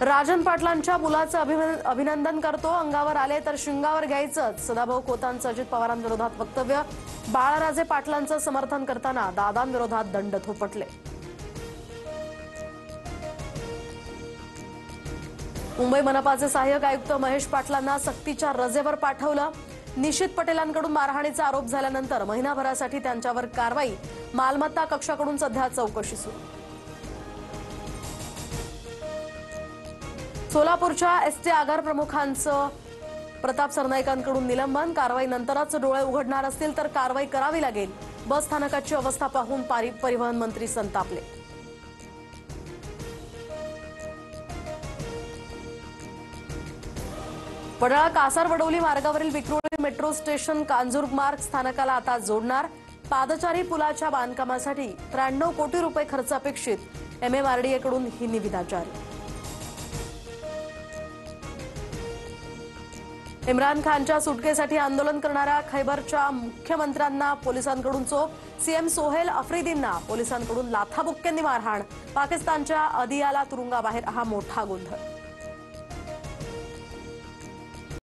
राजन पाटलांच्या मुलाचं अभिनंदन करतो, अंगावर आले तर शिंगावर घ्यायचंच. सदाभाऊ खोतांचं अजित पवारांविरोधात वक्तव्य. बाळराजे पाटलांचं समर्थन करताना दादांविरोधात दंड थोपटले. मुंबई मनपाचे सहाय्यक आयुक्त महेश पाटलांना सक्तीच्या रजेवर पाठवलं. निशित पटेलांकडून मारहाणीचा आरोप झाल्यानंतर महिनाभरासाठी त्यांच्यावर कारवाई. मालमत्ता कक्षाकडून सध्या चौकशी सुरू. सोलापूरच्या एसटी आगार प्रमुखांचं प्रताप सरनाईकांकडून निलंबन. कारवाईनंतरच डोळे उघडणार असतील तर कारवाई करावी लागेल. बस स्थानकाची अवस्था पाहून परिवहन मंत्री संतापले. वडाळा कासारवडोली मार्गावरील विक्रोळी मेट्रो स्टेशन कांजूरमार्ग स्थानकाला आता जोडणार. पादचारी पुलाच्या बांधकामासाठी 93 कोटी रुपये खर्च अपेक्षित. MMRDAकडून ही निविदा जारी. इम्रान खानच्या सुटकेसाठी आंदोलन करणाऱ्या खैबरच्या मुख्यमंत्र्यांना पोलिसांकडून चोप. सीएम सोहेल अफरीदींना पोलिसांकडून लाथाबुक्क्यांनी मारहाण. पाकिस्तानच्या अदियाला तुरुंगाबाहेर हा मोठा गोंधळ.